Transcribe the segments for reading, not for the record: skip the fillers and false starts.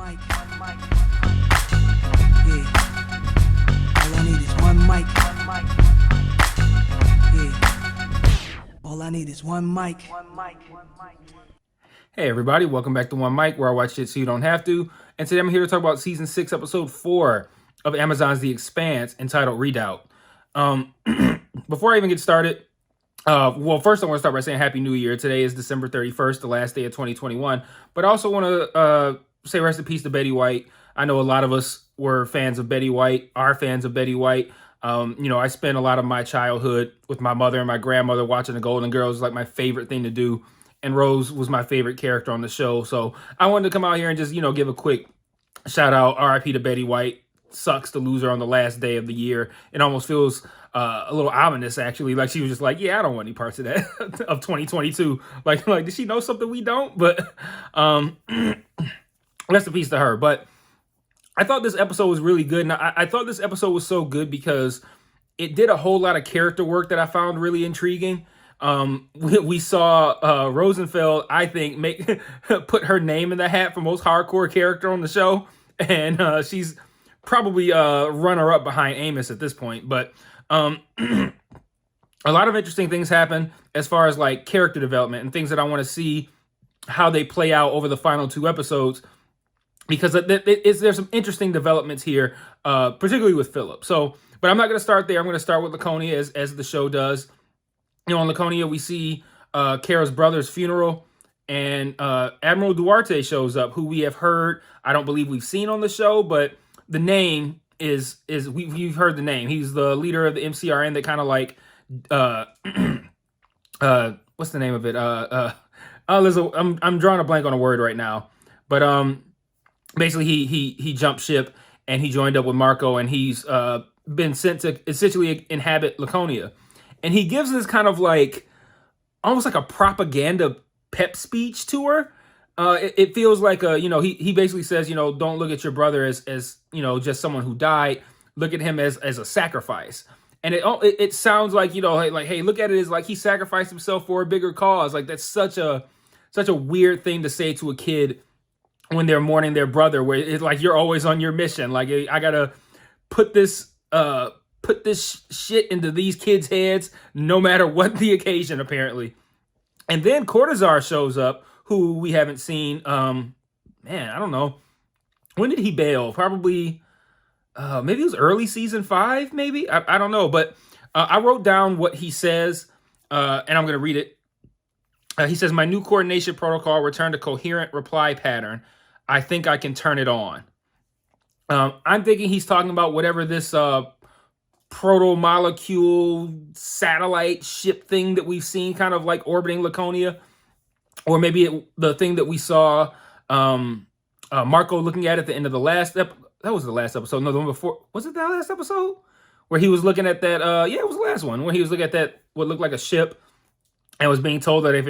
mic. Yeah. All I need is one mic. Yeah. All I need is one mic. Hey everybody, welcome back to One Mic, where I watch shit so you don't have to. And today I'm here to talk about Season 6, Episode 4 of Amazon's The Expanse, entitled Redoubt. Before I even get started, first I want to start by saying Happy New Year. Today is December 31st, the last day of 2021. But I also want to say rest in peace to Betty White. I know a lot of us were fans of Betty White, are fans of Betty White. I spent a lot of my childhood with my mother and my grandmother watching the Golden Girls. Like my favorite thing to do. And Rose was my favorite character on the show. So I wanted to come out here and just, give a quick shout out, RIP to Betty White. Sucks to lose her on the last day of the year. It almost feels a little ominous, actually. Like she was just like, yeah, I don't want any parts of that, of 2022. Like, did she know something we don't? But rest in peace to her. But I thought this episode was really good. And I thought this episode was so good because it did a whole lot of character work that I found really intriguing. We saw Rosenfeld, I think, put her name in the hat for most hardcore character on the show, and she's probably runner up behind Amos at this point. But a lot of interesting things happen as far as like character development and things that I want to see how they play out over the final two episodes, because there's some interesting developments here, particularly with Philip. But I'm not going to start there. I'm going to start with Laconia as the show does. On Laconia, we see Kara's brother's funeral, and Admiral Duarte shows up, who we have heard. I don't believe we've seen on the show, but the name is we've heard the name. He's the leader of the MCRN that kind of like what's the name of it? I'm drawing a blank on a word right now, but basically he jumped ship and he joined up with Marco, and he's been sent to essentially inhabit Laconia. And he gives this kind of like, almost like a propaganda pep speech to her. It feels like, he basically says, don't look at your brother as just someone who died. Look at him as a sacrifice. And it sounds like, like, hey, look at it as like he sacrificed himself for a bigger cause. Like that's such a weird thing to say to a kid when they're mourning their brother, where it's like, you're always on your mission. Like, I gotta put this shit into these kids' heads, no matter what the occasion, apparently. And then Cortazar shows up, who we haven't seen. I don't know. When did he bail? Probably, maybe it was early season 5, maybe? I don't know. But I wrote down what he says, and I'm going to read it. He says, my new coordination protocol returned a coherent reply pattern. I think I can turn it on. I'm thinking he's talking about whatever this proto-molecule satellite ship thing that we've seen kind of like orbiting Laconia. Or maybe the thing that we saw Marco looking at the end of the last that was the last episode. No, the one before. Was it the last episode? Where he was looking at that, it was the last one. Where he was looking at that, what looked like a ship, and was being told that if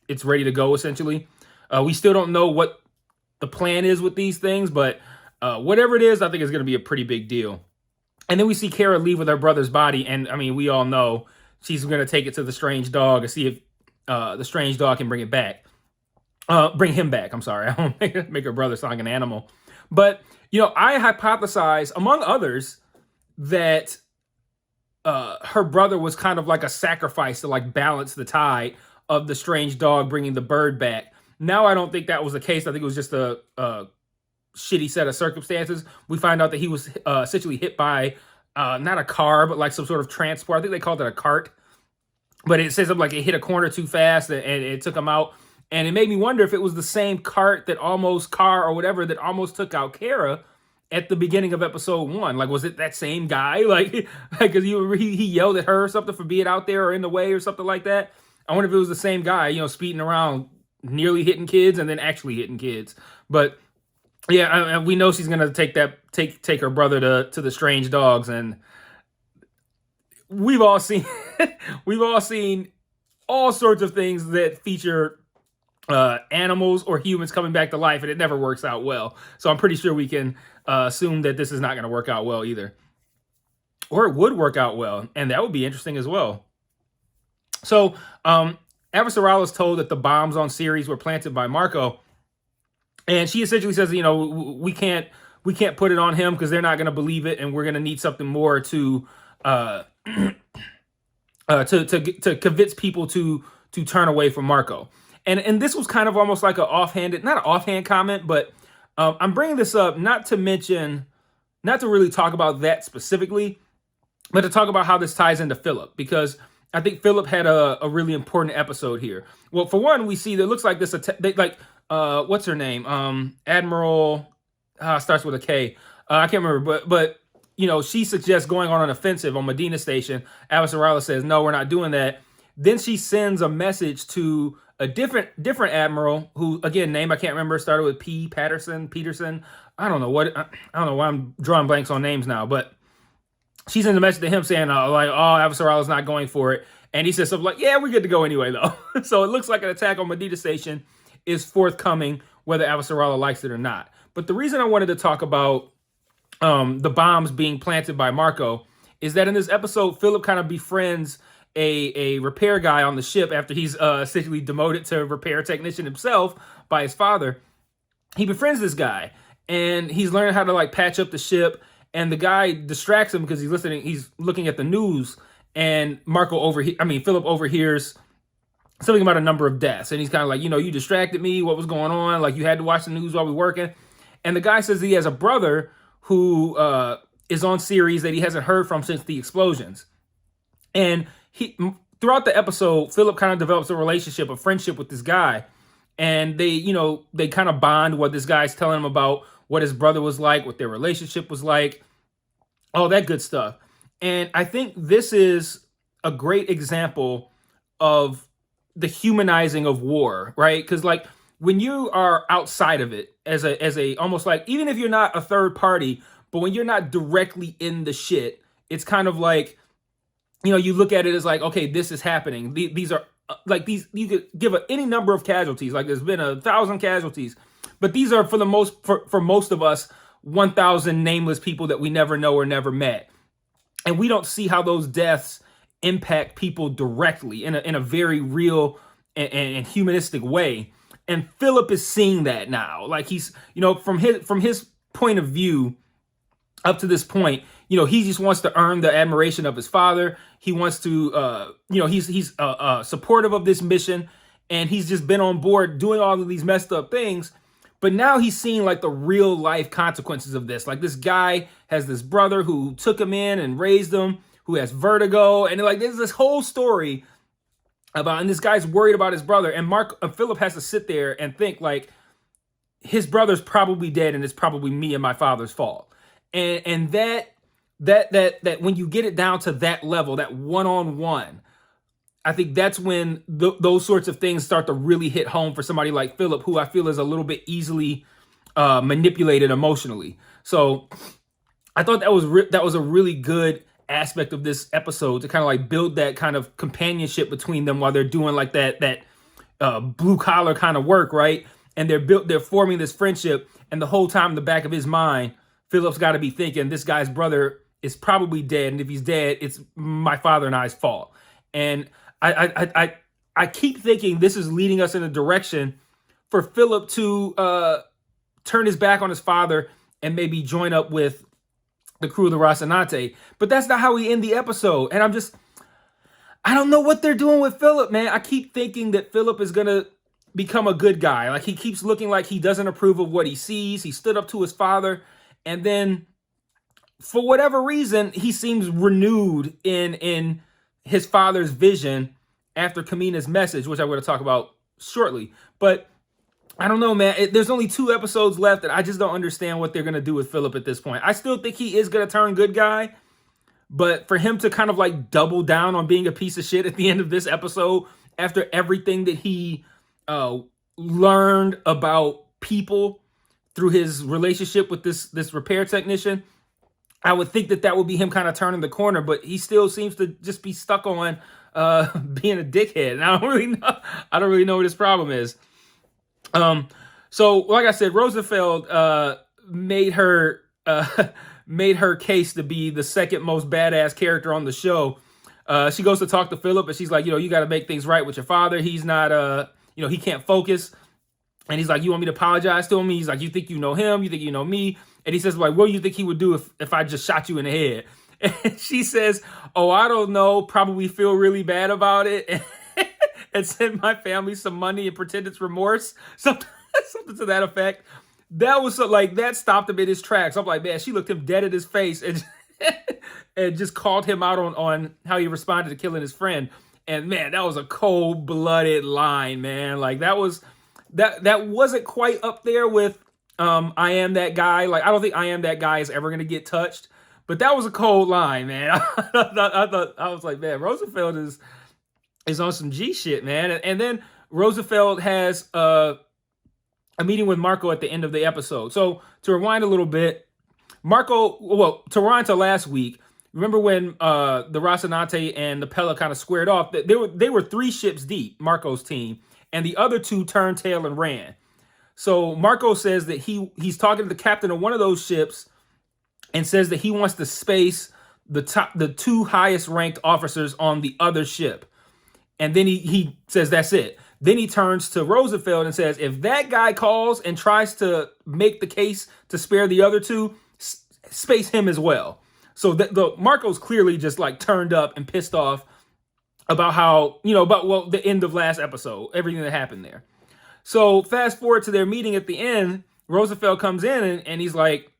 it's ready to go, essentially. We still don't know what the plan is with these things, but whatever it is, I think it's going to be a pretty big deal. And then we see Kara leave with her brother's body, and I mean, we all know she's going to take it to the strange dog and see if the strange dog can bring him back. I'm sorry. I don't make her brother sound like an animal. But, I hypothesize, among others, that her brother was kind of like a sacrifice to like balance the tide of the strange dog bringing the bird back. Now, I don't think that was the case. I think it was just a shitty set of circumstances. We find out that he was essentially hit by not a car, but like some sort of transport. I think they called it a cart. But it says something like it hit a corner too fast and it took him out. And it made me wonder if it was the same car that almost took out Kara at the beginning of episode 1. Like, was it that same guy? Like, because he yelled at her or something for being out there or in the way or something like that. I wonder if it was the same guy, speeding around, nearly hitting kids and then actually hitting kids. But yeah, we know she's gonna take her brother to the strange dogs, and we've all seen all sorts of things that feature animals or humans coming back to life, and it never works out well. So I'm pretty sure we can assume that this is not going to work out well either, or it would work out well, and that would be interesting as well. So Avasarala is told that the bombs on Ceres were planted by Marco. And she essentially says, we can't put it on him because they're not going to believe it, and we're going to need something more to to convince people to turn away from Marco. And this was kind of almost like not an offhand comment, but I'm bringing this up not to really talk about that specifically, but to talk about how this ties into Philip, because I think Philip had a really important episode here. Well, for one, we see that it looks like this, what's her name? Admiral, starts with a K. I can't remember, but she suggests going on an offensive on Medina Station. Avasarala says, no, we're not doing that. Then she sends a message to a different admiral who, again, name I can't remember, started with Peterson. I don't know why I'm drawing blanks on names now, but she sends a message to him saying, Avasarala's not going for it. And he says something like, yeah, we're good to go anyway, though. So it looks like an attack on Medina Station is forthcoming, whether Avasarala likes it or not. But the reason I wanted to talk about the bombs being planted by Marco is that in this episode, Philip kind of befriends a repair guy on the ship after he's essentially demoted to repair technician himself by his father. He befriends this guy, and he's learning how to patch up the ship. And the guy distracts him because he's looking at the news, and Philip overhears something about a number of deaths. And he's kind of like, you distracted me. What was going on? Like, you had to watch the news while we were working. And the guy says he has a brother who is on Ceres that he hasn't heard from since the explosions. And throughout the episode, Philip kind of develops a friendship with this guy. And they kind of bond what this guy's telling him about what his brother was like, what their relationship was like, all that good stuff. And I think this is a great example of the humanizing of war, right? Because when you are outside of it as a almost like, even if you're not a third party, but when you're not directly in the shit, it's kind of like, you look at it as like, okay, this is happening. These are you could give any number of casualties. Like, there's been 1,000 casualties, but these are for most of us, 1,000 nameless people that we never know or never met. And we don't see how those deaths impact people directly in a very real and humanistic way. And Philip is seeing that now. Like, he's, from his point of view up to this point, he just wants to earn the admiration of his father. He wants to, he's supportive of this mission, and he's just been on board doing all of these messed up things. But now he's seeing the real life consequences of this. Like, this guy has this brother who took him in and raised him, who has vertigo, and there's this whole story about, and this guy's worried about his brother, and Philip has to sit there and think his brother's probably dead, and it's probably me and my father's fault. And that when you get it down to that level, that one-on-one, I think that's when those sorts of things start to really hit home for somebody like Philip, who I feel is a little bit easily manipulated emotionally. So I thought that was a really good aspect of this episode, to kind of build that kind of companionship between them while they're doing that blue collar kind of work, right? And they're forming this friendship, and the whole time in the back of his mind, Philip's got to be thinking, this guy's brother is probably dead, and if he's dead, it's my father and I's fault. And I keep thinking this is leading us in a direction for Philip to turn his back on his father and maybe join up with the crew of the Rocinante. But that's not how we end the episode. And I don't know what they're doing with Philip, man. I keep thinking that Philip is going to become a good guy. Like, he keeps looking like he doesn't approve of what he sees. He stood up to his father, and then for whatever reason, he seems renewed in his father's vision after Kamina's message, which I'm going to talk about shortly. But I don't know, man. There's only 2 episodes left, and I just don't understand what they're going to do with Philip at this point. I still think he is going to turn good guy, but for him to kind of double down on being a piece of shit at the end of this episode, after everything that he learned about people through his relationship with this repair technician, I would think that would be him kind of turning the corner, but he still seems to just be stuck on being a dickhead. And I don't really know what his problem is. So like I said, Rosenfeld made her case to be the second most badass character on the show. She goes to talk to Philip, and she's like, you got to make things right with your father. He's not he can't focus. And he's like, you want me to apologize to him? He's like, you think you know him? You think you know me? And he says, like, what do you think he would do if I just shot you in the head? And she says, oh, I don't know. Probably feel really bad about it. And send my family some money and pretend it's remorse. Something to that effect. That was like, that stopped him in his tracks. I'm like, man, she looked him dead in his face and, and just called him out on how he responded to killing his friend. And man, that was a cold-blooded line, man. Like that wasn't quite up there with I Am That Guy. Like, I don't think I Am That Guy is ever gonna get touched. But that was a cold line, man. I was like, man, Rosenfeld is on some G shit, man. And then Rosenfeld has a meeting with Marco at the end of the episode. So to rewind a little bit, to rewind to last week, remember when the Rocinante and the Pella kind of squared off? They were 3 ships deep, Marco's team, and the other 2 turned tail and ran. So Marco says that he's talking to the captain of one of those ships and says that he wants to space the 2 highest ranked officers on the other ship. And then he says, that's it. Then he turns to Rosenfeld and says, if that guy calls and tries to make the case to spare the other 2, space him as well. So the Marco's clearly just like turned up and pissed off about how, the end of last episode, everything that happened there. So fast forward to their meeting at the end, Rosenfeld comes in and he's like,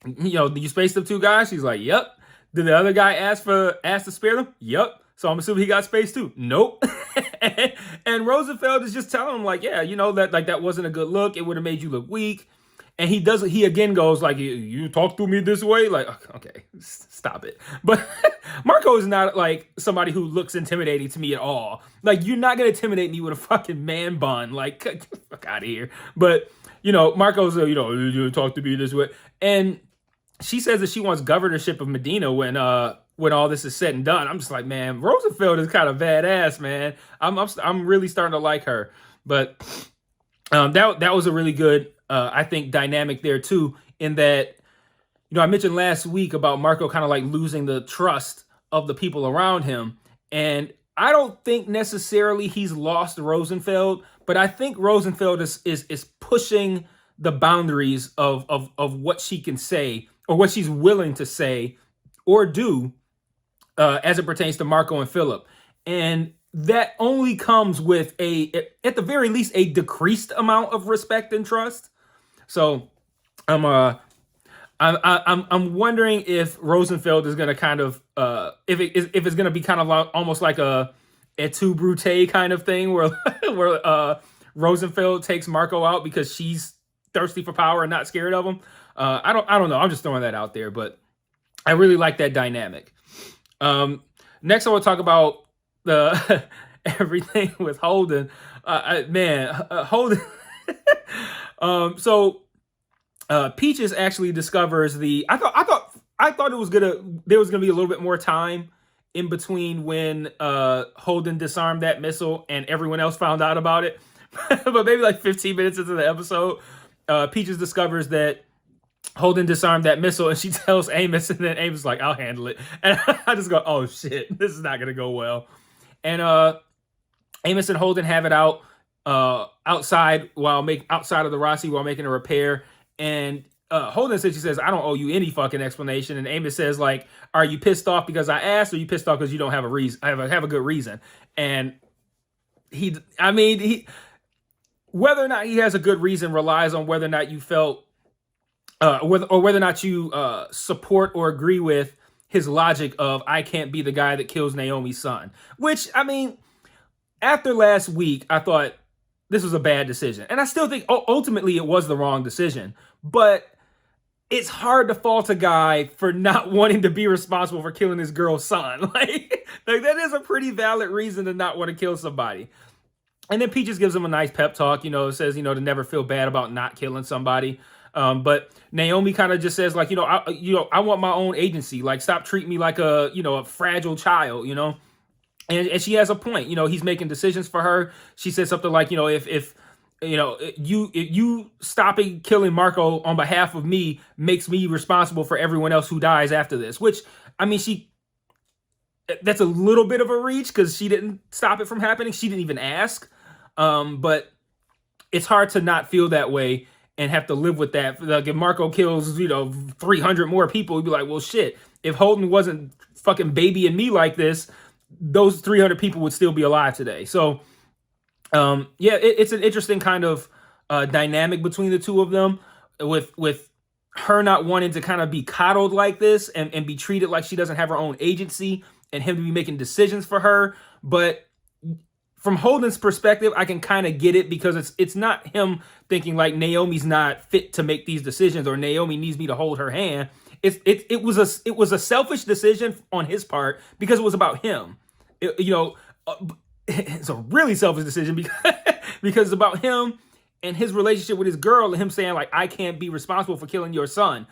did you space them 2 guys? She's like, yep. Did the other guy ask to spare them? Yep. So I'm assuming he got spaced too. Nope. And Rosenfeld is just telling him like, yeah, that wasn't a good look. It would have made you look weak. And he again goes like, you talk to me this way? Like, okay, stop it. But Marco is not like somebody who looks intimidating to me at all. Like, you're not going to intimidate me with a fucking man bun. Like, get the fuck out of here. But, Marco's, you talk to me this way. And she says that she wants governorship of Medina when all this is said and done. I'm just like, man, Rosenfeld is kind of badass, man. I'm really starting to like her. But that was a really good, I think, dynamic there too, in that, I mentioned last week about Marco kind of like losing the trust of the people around him. And I don't think necessarily he's lost Rosenfeld, but I think Rosenfeld is pushing the boundaries of what she can say or what she's willing to say or do as it pertains to Marco and Philip. And that only comes with at the very least, a decreased amount of respect and trust. So I'm wondering if Rosenfeld is going to kind of if it's going to be kind of almost like a tout brute kind of thing where Rosenfeld takes Marco out because she's thirsty for power and not scared of him. I don't know. I'm just throwing that out there, but I really like that dynamic. Next, I want to talk about the everything with Holden. Holden. So Peaches actually discovers I thought there was gonna be a little bit more time in between when Holden disarmed that missile and everyone else found out about it. But maybe like 15 minutes into the episode, Peaches discovers that Holden disarmed that missile, and she tells Amos, and then Amos is like, I'll handle it. And I just go, oh shit, this is not gonna go well. And Amos and Holden have it out outside of the Rossi while making a repair. And Holden says, I don't owe you any fucking explanation. And Amos says, like, are you pissed off because I asked, or are you pissed off because you don't have a reason? Have a good reason. And whether or not he has a good reason relies on whether or not you felt whether or not you support or agree with his logic of I can't be the guy that kills Naomi's son. Which, after last week, I thought this was a bad decision. And I still think ultimately it was the wrong decision. But it's hard to fault a guy for not wanting to be responsible for killing his girl's son. Like that is a pretty valid reason to not want to kill somebody. And then Peaches gives him a nice pep talk, says, to never feel bad about not killing somebody. But Naomi kind of just says, like, I want my own agency. Like, stop treating me like a fragile child, And she has a point. He's making decisions for her. She said something like, if you stopping killing Marco on behalf of me makes me responsible for everyone else who dies after this. Which, that's a little bit of a reach because she didn't stop it from happening. She didn't even ask. But it's hard to not feel that way and have to live with that. Like if Marco kills, 300 more people, you'd be like, well, shit. If Holden wasn't fucking babying me like this, those 300 people would still be alive today. So, it's an interesting kind of dynamic between the two of them, with her not wanting to kind of be coddled like this and be treated like she doesn't have her own agency, and him to be making decisions for her. But from Holden's perspective, I can kind of get it, because it's not him thinking like Naomi's not fit to make these decisions, or Naomi needs me to hold her hand. It was a selfish decision on his part, because it was about him. It's a really selfish decision because it's about him and his relationship with his girl, and him saying like, I can't be responsible for killing your son.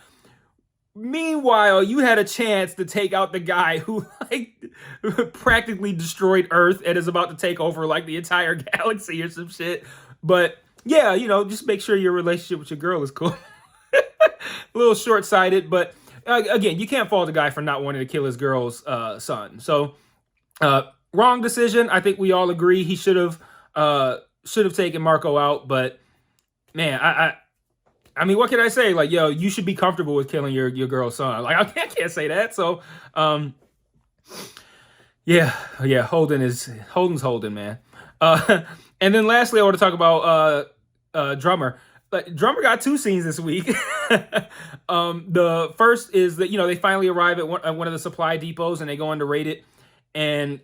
Meanwhile, you had a chance to take out the guy who practically destroyed Earth and is about to take over like the entire galaxy or some shit. But yeah, just make sure your relationship with your girl is cool. A little short-sighted, but again, you can't fault a guy for not wanting to kill his girl's son. So wrong decision. I think we all agree he should have taken Marco out. But man, I mean, what can I say? Like, yo, you should be comfortable with killing your girl's son. Like, I can't say that. So, yeah, Holden's Holden, man. And then lastly, I want to talk about Drummer. But Drummer got 2 scenes this week. The first is that, they finally arrive at one of the supply depots and they go in to raid it. And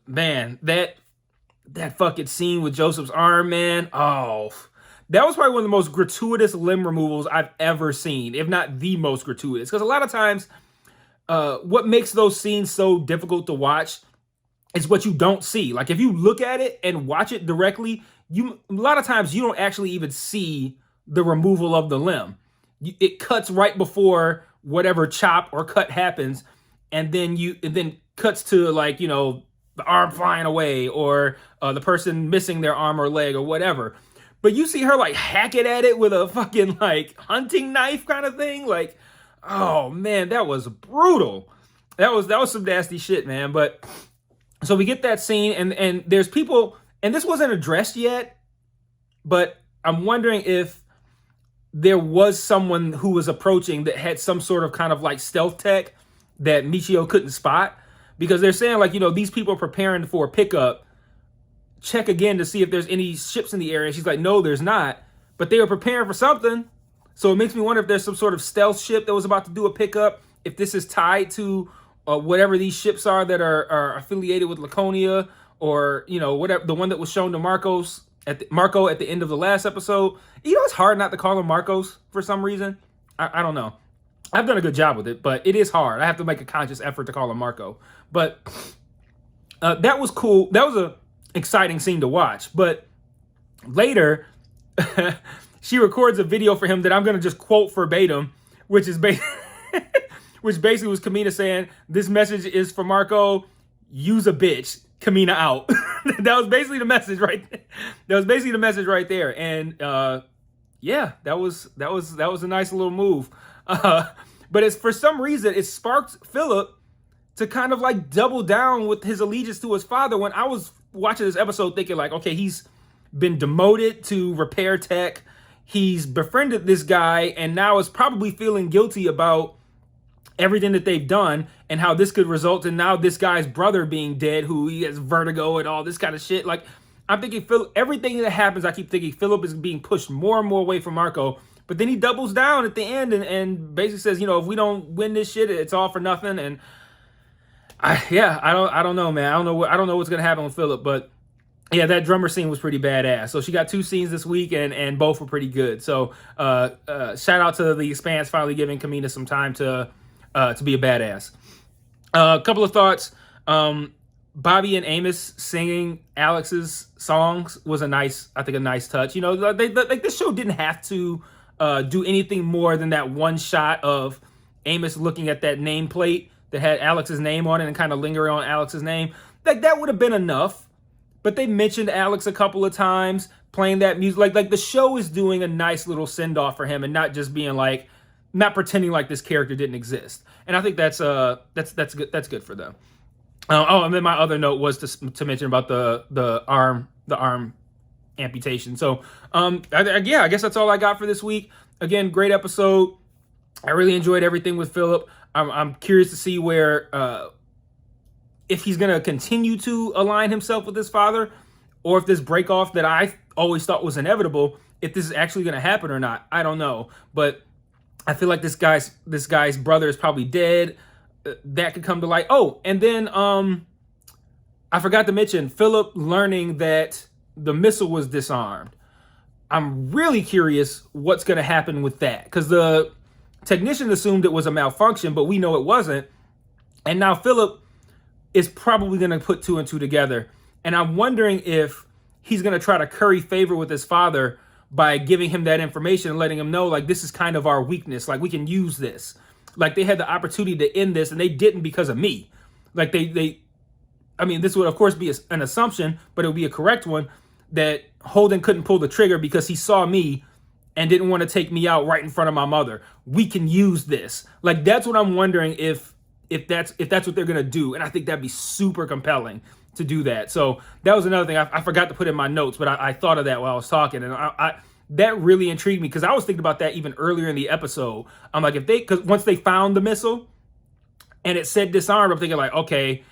man, that fucking scene with Joseph's arm, man. Oh, that was probably one of the most gratuitous limb removals I've ever seen, if not the most gratuitous. Because a lot of times, what makes those scenes so difficult to watch is what you don't see. Like, if you look at it and watch it directly, a lot of times you don't actually even see the removal of the limb. It cuts right before whatever chop or cut happens, and then cuts to like, the arm flying away, or the person missing their arm or leg or whatever. But you see her like hacking at it with a fucking like hunting knife kind of thing. Like, oh man, that was brutal. That was some nasty shit, man. But so we get that scene, and there's people, and this wasn't addressed yet, but I'm wondering if there was someone who was approaching that had some sort of kind of like stealth tech that Michio couldn't spot, because they're saying like, these people are preparing for a pickup. Check again to see if there's any ships in the area. She's like, no, there's not. But they were preparing for something. So it makes me wonder if there's some sort of stealth ship that was about to do a pickup. If this is tied to whatever these ships are that are affiliated with Laconia, or, whatever, the one that was shown to Marco at the end of the last episode. It's hard not to call him Marcos for some reason. I don't know. I've done a good job with it, but it is hard. I have to make a conscious effort to call him Marco. But that was cool. That was a exciting scene to watch. But later, she records a video for him that I'm going to just quote verbatim, which is which basically was Kamina saying, this message is for Marco, use a bitch, Kamina out. That was basically the message right there. That was basically the message right there. And yeah, that was a nice little move. But it's, for some reason, it sparked Philip to kind of like double down with his allegiance to his father. When I was watching this episode thinking like, okay, he's been demoted to repair tech. He's befriended this guy and now is probably feeling guilty about everything that they've done and how this could result in now this guy's brother being dead, who he has vertigo and all this kind of shit. Like, I'm thinking everything that happens, I keep thinking Philip is being pushed more and more away from Marco. But then he doubles down at the end and basically says, if we don't win this shit, it's all for nothing. And I don't know, man. I don't know what's gonna happen with Philip, but yeah, that drummer scene was pretty badass. So she got 2 scenes this week, and both were pretty good. So shout out to the Expanse finally giving Kamina some time to be a badass. A couple of thoughts. Bobby and Amos singing Alex's songs was a nice touch. This show didn't have to do anything more than that one shot of Amos looking at that nameplate that had Alex's name on it and kind of lingering on Alex's name. Like, that would have been enough. But they mentioned Alex a couple of times, playing that music. Like the show is doing a nice little send-off for him and not just being like, not pretending like this character didn't exist. And I think that's good. That's good for them. And then my other note was to mention about the arm amputation. So, yeah, I guess that's all I got for this week. Again, great episode. I really enjoyed everything with Philip. I'm curious to see where, if he's going to continue to align himself with his father, or if this break off that I always thought was inevitable, if this is actually going to happen or not. I don't know. But I feel like this guy's brother is probably dead. That could come to light. Oh, and then I forgot to mention Philip learning that the missile was disarmed. I'm really curious what's going to happen with that, because the technician assumed it was a malfunction, but we know it wasn't. And now Philip is probably going to put two and two together. And I'm wondering if he's going to try to curry favor with his father by giving him that information and letting him know, like, this is kind of our weakness. Like, we can use this. Like, they had the opportunity to end this and they didn't because of me. Like, I mean, this would of course be an assumption, but it would be a correct one, that Holden couldn't pull the trigger because he saw me and didn't want to take me out right in front of my mother. We can use this. Like, that's what I'm wondering if that's what they're gonna do. And I think that'd be super compelling to do that. So that was another thing I forgot to put in my notes, but I thought of that while I was talking, and I that really intrigued me, because I was thinking about that even earlier in the episode. I'm like, because once they found the missile and it said disarmed, I'm thinking like, okay,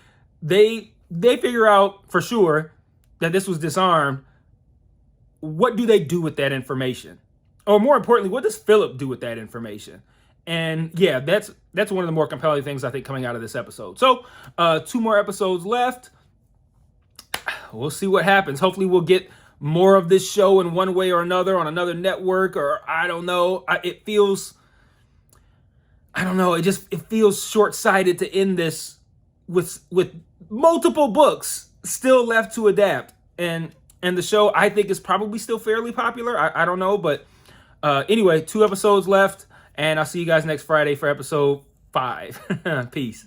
they figure out for sure that this was disarmed. What do they do with that information? Or more importantly, what does Philip do with that information? And yeah, that's one of the more compelling things I think coming out of this episode. So 2 more episodes left. We'll see what happens. Hopefully we'll get more of this show in one way or another on another network, or I don't know. It feels short-sighted to end this with multiple books still left to adapt. And the show, I think, is probably still fairly popular. I don't know, but anyway, 2 episodes left, and I'll see you guys next Friday for episode 5. Peace.